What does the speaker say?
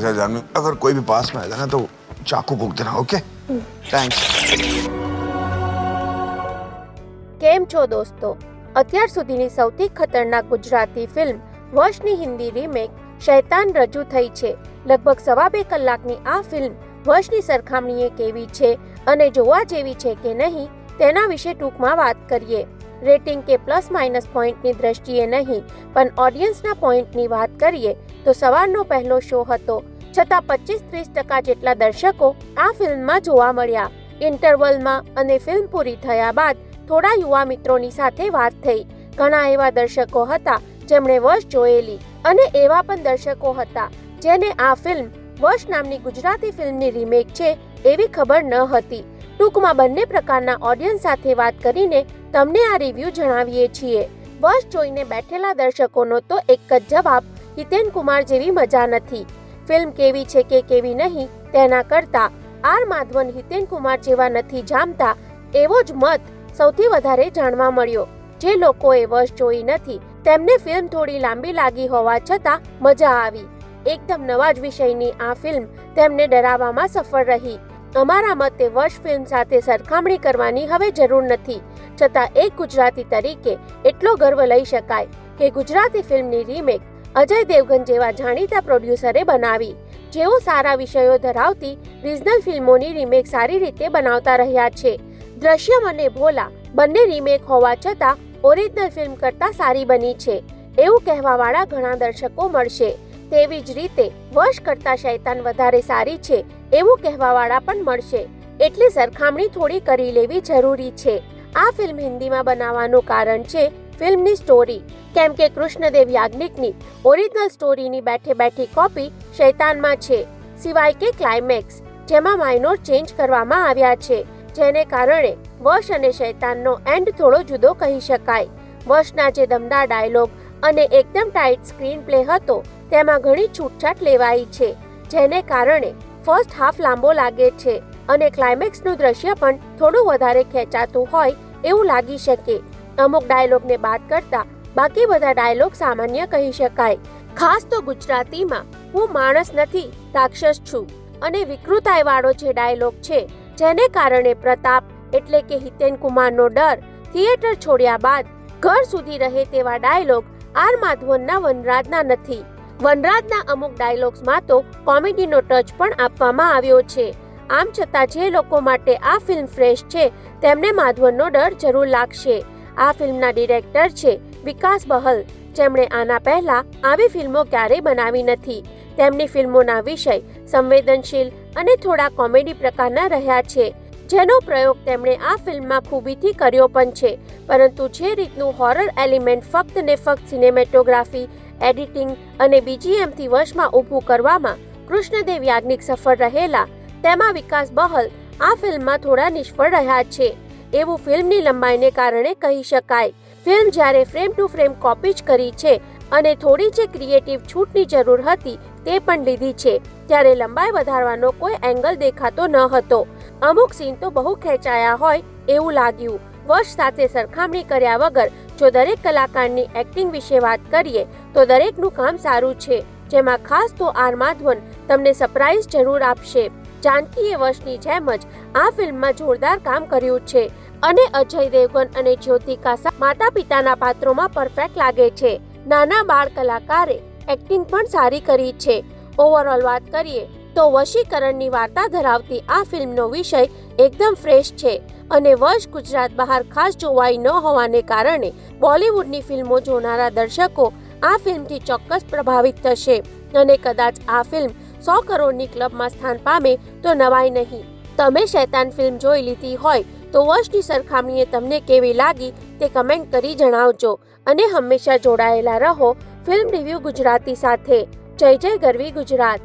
अच्छा जानवी, अगर कोई भी पास में आएगा ना तो चाकू भोंक देना, ओके? थैंक्स। કેમ છો દોસ્તો? અત્યાર સુધીની સૌથી ખતરનાક ગુજરાતી ફિલ્મ વશની હિન્દી રીમેક શૈતાન રજૂ થઈ છે. લગભગ 2.5 કલાકની આ ફિલ્મ વશની સરખામણીએ કેવી છે અને જોવા જેવી છે કે નહીં તેના વિશે ટૂંકમાં વાત કરીએ. રેટિંગ કે પ્લસ માઇનસ પોઈન્ટની દ્રષ્ટિએ નહીં પણ ઓડિયન્સના પોઈન્ટની વાત કરીએ તો સવારનો પહેલો શો હતો, છતાં 25-30% જેટલા દર્શકો આ ફિલ્મમાં જોવા મળ્યા. ઇન્ટરવલમાં અને ફિલ્મ પૂરી થયા બાદ થોડા યુવા મિત્રોની સાથે વાત થઈ. ઘણા એવા દર્શકો હતા જેમણે વશ જોયેલી અને એવા પણ દર્શકો હતા જેને આ ફિલ્મ વશ નામની ગુજરાતી ફિલ્મની રીમેક છે એવી ખબર ન હતી. ટૂંકમાં બંને પ્રકારના ઓડિયન્સ સાથે વાત કરીને તમને આ રિવ્યૂ જણાવીએ છીએ. વશ જોઈને બેઠેલા દર્શકોનો તો એક જ જવાબ, હિતેન કુમાર જેવી મજા નથી. ફિલ્મ કેવી છે કે કેવી નહીં તેના કરતાં આર માધવન હિતેન કુમાર જેવા નથી જામતા એવો જ મત સૌથી વધારે જાણવા મળ્યો. જે લોકોએ વશ જોઈ નથી તેમને ફિલ્મ થોડી લાંબી લાગી હોવા છતાં મજા આવી. એકદમ નવા જ વિષયની આ ફિલ્મ તેમને ડરાવવામાં સફળ રહી. અમારા મતે વશ ફિલ્મ સાથે સરખામણી કરવાની હવે જરૂર નથી, છતાં એક ગુજરાતી તરીકે એટલો ગર્વ લઈ શકાય કે ગુજરાતી ફિલ્મની રીમેક અજય દેવગન જેવા જાણીતા પ્રોડ્યુસરે બનાવી, જેઓ સારા વિષયો ધરાવતી રિજનલ ફિલ્મોની રીમેક સારી રીતે બનાવતા રહ્યા છે. દ્રશ્યમ અને ભોલા બંને રીમેક હોવા છતાં ઓરિજિનલ ફિલ્મ કરતાં સારી બની છે એવું કહેવાવાળા ઘણા દર્શકો મળશે. તેવી જ રીતે વશ કરતાં શૈતાન વધારે સારી છે એવું કહેવાવાળા પણ મળશે. એટલે સરખામણી થોડી કરી લેવી જરૂરી છે. આ ફિલ્મ હિન્દીમાં બનાવવાનું કારણ છે ફિલ્મની સ્ટોરી, કેમ કે કૃષ્ણદેવ યાજ્ઞિકની ઓરિજિનલ સ્ટોરીની બેઠે બેઠી કોપી શૈતાનમાં છે, સિવાય કે ક્લાઇમેક્સ જેમાં માઇનોર ચેન્જ કરવામાં આવ્યા છે, જેને કારણે વશ અને શૈતાનનો એન્ડ થોડો જુદો કહી શકાય. વશના જે દમદાર ડાયલોગ અને એકદમ ટાઇટ સ્ક્રીન પ્લે હતો તેમાં ઘણી છૂટછાટ લેવાઈ છે, જેને કારણે ફર્સ્ટ હાફ લાંબો લાગે છે અને ક્લાઇમેક્સનું દ્રશ્ય પણ થોડું વધારે ખેંચાતું હોય એવું લાગી શકે. અમુક ડાયલોગને બાદ કરતા બાકી બધા ડાયલોગ સામાન્ય કહી શકાય. ખાસ તો ગુજરાતીમાં હું માણસ નથી રાક્ષસ છું અને વિકૃતાઈવાળો જે ડાયલોગ છે જેને કારણે પ્રતાપ એટલે કે હિતેન કુમારનો ડર થિયેટર છોડ્યા બાદ ઘર સુધી રહે તેવા ડાયલોગ આર માધવનના વનરાજના નથી. વનરાજના અમુક ડાયલોગ્સમાં તો કોમેડીનો ટચ પણ આપવામાં આવ્યો છે. આમ છતાં જે લોકો માટે આ ફિલ્મ ફ્રેશ છે તેમને માધવનનો ડર જરૂર લાગશે. આ ફિલ્મના ડિરેક્ટર છે વિકાસ બહલ, જેમણે આના પહેલા આવી ફિલ્મો ક્યારેય બનાવી નથી. તેમની ફિલ્મોના વિષય સંવેદનશીલ અને થોડા કોમેડી પ્રકારના રહ્યા છે, જેનો પ્રયોગ તેમણે આ ફિલ્મમાં ખૂબીથી કર્યો પણ છે. પરંતુ જે રીતનું હોરર એલિમેન્ટ ફક્ત ને ફક્ત સિનેમેટોગ્રાફી, એડિટિંગ અને બીજીએમથી વશમાં ઊભું કરવામાં કૃષ્ણદેવ યાજ્ઞિક સફળ રહેલા, તેમાં વિકાસ બહલ આ ફિલ્મમાં થોડા નિષ્ફળ રહ્યા છે એવું ફિલ્મની લંબાઈને કારણે કહી શકાય. ફિલ્મ જ્યારે ફ્રેમ ટુ ફ્રેમ કોપી જ કરી છે અને થોડી જે ક્રિએટિવ છૂટની જરૂર હતી તે પણ લીધી છે, ત્યારે લંબાઈ વધારવાનો કોઈ એંગલ દેખાતો ન હતો. અમુક સીન તો બહુ ખેંચાયા હોય એવું લાગ્યું. વશ સાથે સરખામણી કર્યા વગર જો દરેક કલાકારની એક્ટિંગ વિશે વાત કરીએ તો દરેકનું કામ સારું છે, જેમાં ખાસ તો આર માધવન તમને સરપ્રાઈઝ જરૂર આપશે. જાનકીએ વશની જેમ જ આ ફિલ્મમાં જોરદાર કામ કર્યું છે અને અજય દેવગન અને જ્યોતિકા માતા પિતાના પાત્રોમાં પરફેક્ટ લાગે છે. નાના બાળ કલાકારે એક્ટિંગ પણ સારી કરી છે. ઓવરઓલ વાત કરીએ તો વશીકરણની વાર્તા ધરાવતી આ ફિલ્મનો વિષય એકદમ ફ્રેશ છે અને વશ ગુજરાત બહાર ખાસ જોવાઈ ન હોવાને કારણે બોલિવૂડની ફિલ્મો જોનારા દર્શકો આ ફિલ્મથી ચોક્કસ પ્રભાવિત થશે અને કદાચ આ ફિલ્મ 100 કરોડની ક્લબમાં સ્થાન પામે તો નવાઈ નહીં. તમે શૈતાન ફિલ્મ જોઈ લીધી હોય તો વશની સરખામણીએ તમને કેવી લાગી તે કમેન્ટ કરી જણાવજો અને હંમેશા જોડાયેલા રહો ફિલ્મ રિવ્યૂ ગુજરાતી સાથે. જય જય ગરવી ગુજરાત.